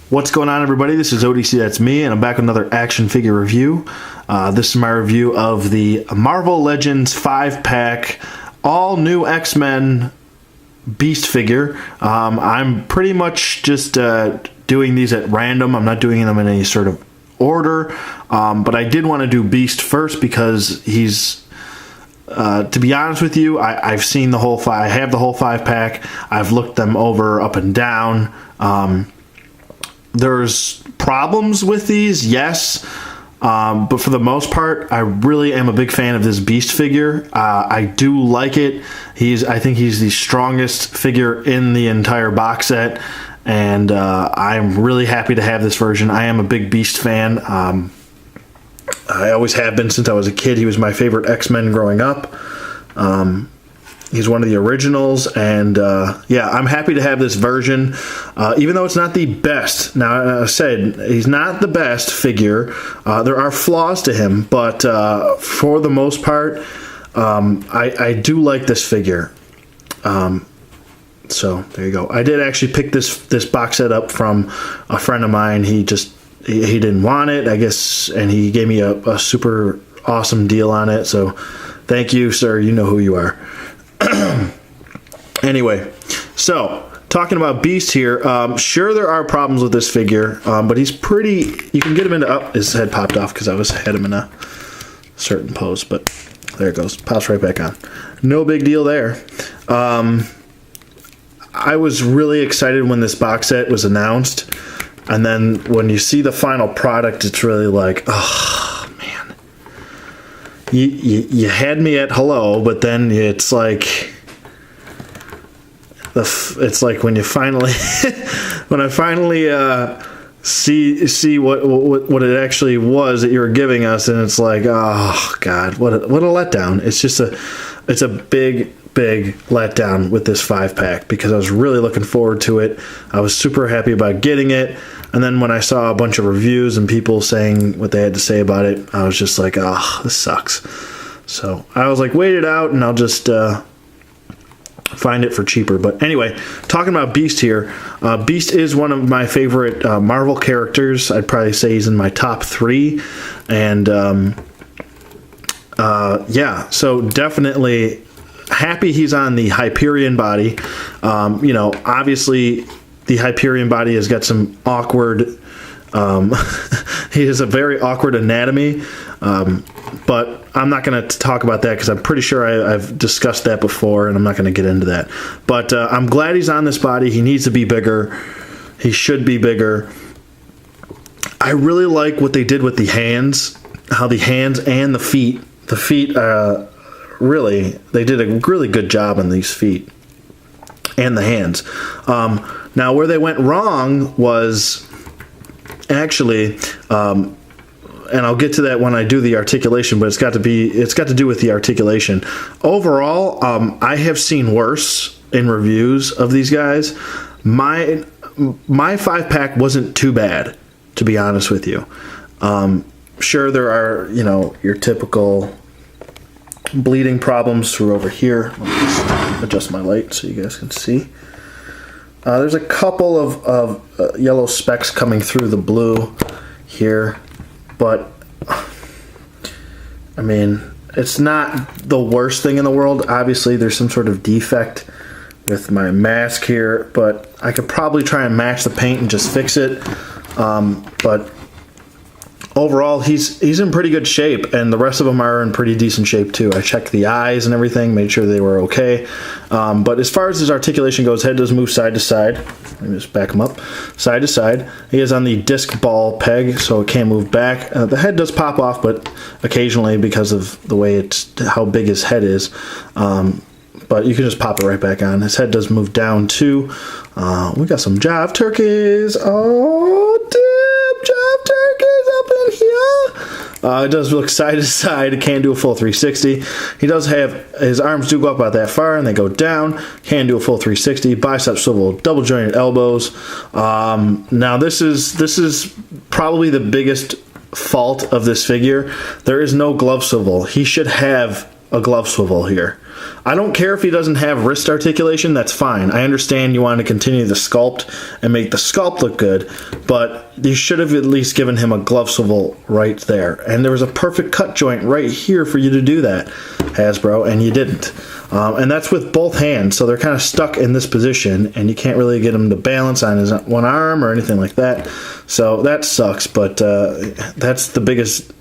What's going on, everybody? This is ODC, that's me, and I'm back with another action figure review. This is my review of the Marvel Legends 5-pack, all new X-Men Beast figure. I'm pretty much just doing these at random. I'm not doing them in any sort of order, but I did want to do Beast first because he's... to be honest with you, I've seen the whole I have the whole 5-pack. I've looked them over up and down. There's problems with these, yes, but for the most part, I really am a big fan of this Beast figure. I do like it. I think he's the strongest figure in the entire box set, and I'm really happy to have this version. I am a big Beast fan. I always have been since I was a kid. He was my favorite X-Men growing up. He's one of the originals, and yeah, I'm happy to have this version, even though it's not the best. Now, I said, he's not the best figure. There are flaws to him, but for the most part, I do like this figure. So, there you go. I did actually pick this box set up from a friend of mine. He didn't want it, I guess, and he gave me a super awesome deal on it, so thank you, sir. You know who you are. Anyway, so talking about Beast here, sure there are problems with this figure, but he's pretty... You can get him into... Oh, his head popped off because I had him in a certain pose, but there it goes. Pops right back on. No big deal there. I was really excited when this box set was announced, and then when you see the final product, it's really like, oh, man. You had me at hello, but then it's like... It's like when you finally... when I finally see what it actually was that you were giving us, and it's like, oh, God, what a letdown. It's just it's a big letdown with this 5-pack because I was really looking forward to it. I was super happy about getting it. And then when I saw a bunch of reviews and people saying what they had to say about it, I was just like, oh, this sucks. So I was like, wait it out and I'll just find it for cheaper. But anyway, talking about Beast here, Beast is one of my favorite Marvel characters. I'd probably say he's in my top 3. And yeah, so definitely happy he's on the Hyperion body. You know, obviously... The Hyperion body has got some awkward... he has a very awkward anatomy, but I'm not going to talk about that because I'm pretty sure I've discussed that before, and I'm not going to get into that. But I'm glad he's on this body. He needs to be bigger. He should be bigger. I really like what they did with the hands, how the hands and the feet... The feet, really, they did a really good job on these feet. And the hands. Now, where they went wrong was actually, and I'll get to that when I do the articulation, but it's got to do with the articulation. Overall, I have seen worse in reviews of these guys. My 5-pack wasn't too bad, to be honest with you. Sure, there are, you know, your typical bleeding problems through over here. Let me just adjust my light so you guys can see. There's a couple of yellow specks coming through the blue here, but I mean, it's not the worst thing in the world. Obviously, there's some sort of defect with my mask here, but I could probably try and match the paint and just fix it. But overall, he's in pretty good shape, and the rest of them are in pretty decent shape too. I checked the eyes and everything, made sure they were okay. But as far as his articulation goes, head does move side to side. Let me just back him up. Side to side. He is on the disc ball peg, so it can't move back. The head does pop off, but occasionally because of the way how big his head is. But you can just pop it right back on. His head does move down too. We got some Jive Turkeys. Oh, damn, Jive Turkeys up in here. It does look side to side. It can do a full 360. He does have, his arms do go up about that far and they go down. Can do a full 360. Bicep swivel, double jointed elbows. Now this is probably the biggest fault of this figure. There is no glove swivel. He should have a glove swivel here. I don't care if he doesn't have wrist articulation, that's fine. I understand you want to continue the sculpt and make the sculpt look good, but you should have at least given him a glove swivel right there. And there was a perfect cut joint right here for you to do that, Hasbro, and you didn't. And that's with both hands, so they're kind of stuck in this position, and you can't really get him to balance on his one arm or anything like that. So that sucks, but that's the biggest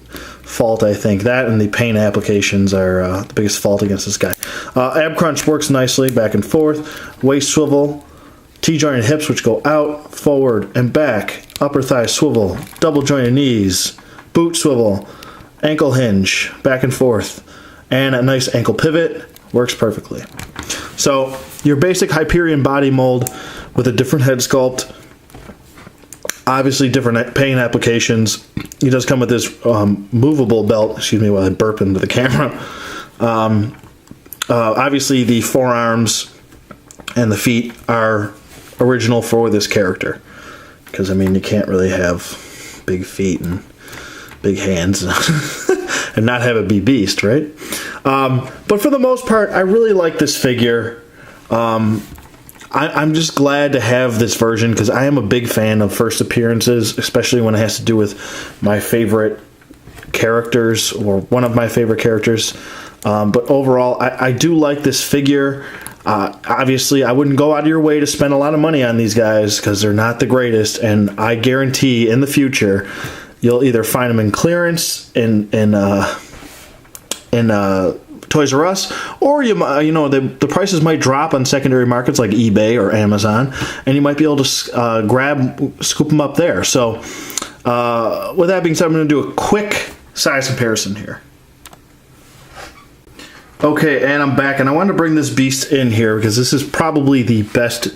fault, I think. That and the paint applications are the biggest fault against this guy. Ab crunch works nicely, back and forth. Waist swivel, T-jointed hips which go out, forward, and back. Upper thigh swivel, double jointed knees, boot swivel, ankle hinge, back and forth, and a nice ankle pivot. Works perfectly. So your basic Hyperion body mold with a different head sculpt, obviously different paint applications. He does come with this movable belt. Excuse me while I burp into the camera. Obviously the forearms and the feet are original for this character, because I mean you can't really have big feet and big hands and not have it be Beast, right? But for the most part, I really like this figure. I'm just glad to have this version because I am a big fan of first appearances, especially when it has to do with my favorite characters or one of my favorite characters. But overall, I do like this figure. Obviously, I wouldn't go out of your way to spend a lot of money on these guys because they're not the greatest, and I guarantee in the future you'll either find them in clearance in Toys R Us, or the prices might drop on secondary markets like eBay or Amazon, and you might be able to scoop them up there. So with that being said, I'm going to do a quick size comparison here. Okay, and I'm back, and I wanted to bring this Beast in here because this is probably the best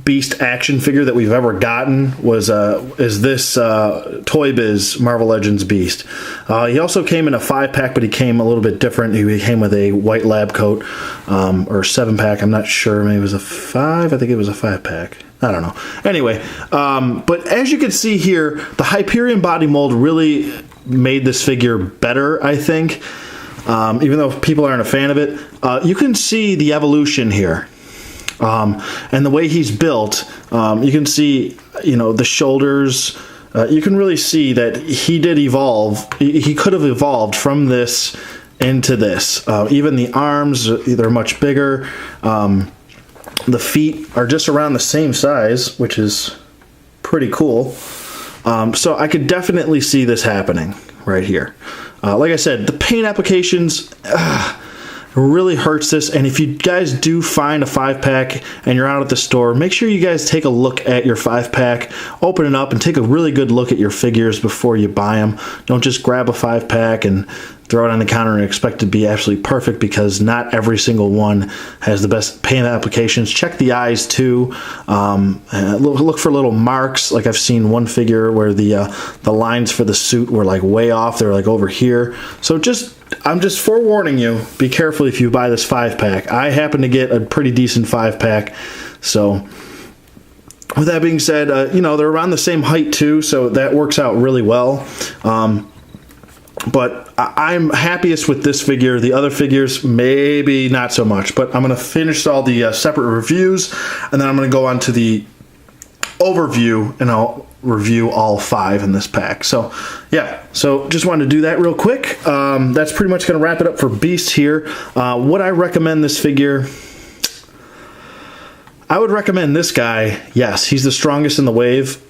Beast action figure that we've ever gotten. Is this Toy Biz Marvel Legends Beast. He also came in a 5-pack, but he came a little bit different. He came with a white lab coat, or 7-pack. I'm not sure. Maybe it was a 5. I think it was a 5-pack. I don't know. Anyway, but as you can see here, the Hyperion body mold really made this figure better, I think. Even though people aren't a fan of it, you can see the evolution here. And the way he's built, you can see, the shoulders. You can really see that he did evolve. He could have evolved from this into this. Even the arms, they're much bigger. The feet are just around the same size, which is pretty cool. So I could definitely see this happening right here. Like I said, the paint applications really hurts this, and if you guys do find a 5-pack and you're out at the store, make sure you guys take a look at your 5-pack, open it up, and take a really good look at your figures before you buy them. Don't just grab a 5-pack and throw it on the counter and expect it to be absolutely perfect, because not every single one has the best paint applications. Check the eyes too. Look for little marks. Like I've seen one figure where the lines for the suit were like way off. They're like over here. So I'm just forewarning you, be careful if you buy this 5-pack. I happen to get a pretty decent 5-pack. So with that being said, they're around the same height too, so that works out really well. But I'm happiest with this figure. The other figures, maybe not so much. But I'm going to finish all the separate reviews, and then I'm going to go on to the overview, and I'll review all 5 in this pack. So, yeah. So, just wanted to do that real quick. That's pretty much going to wrap it up for Beast here. Would I recommend this figure? I would recommend this guy. Yes, he's the strongest in the wave.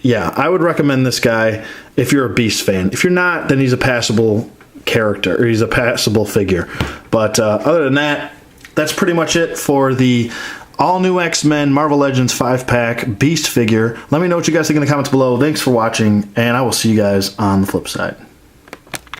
Yeah, I would recommend this guy if you're a Beast fan. If you're not, then he's a passable character, or he's a passable figure. But other than that, that's pretty much it for the all-new X-Men Marvel Legends 5-pack Beast figure. Let me know what you guys think in the comments below. Thanks for watching, and I will see you guys on the flip side.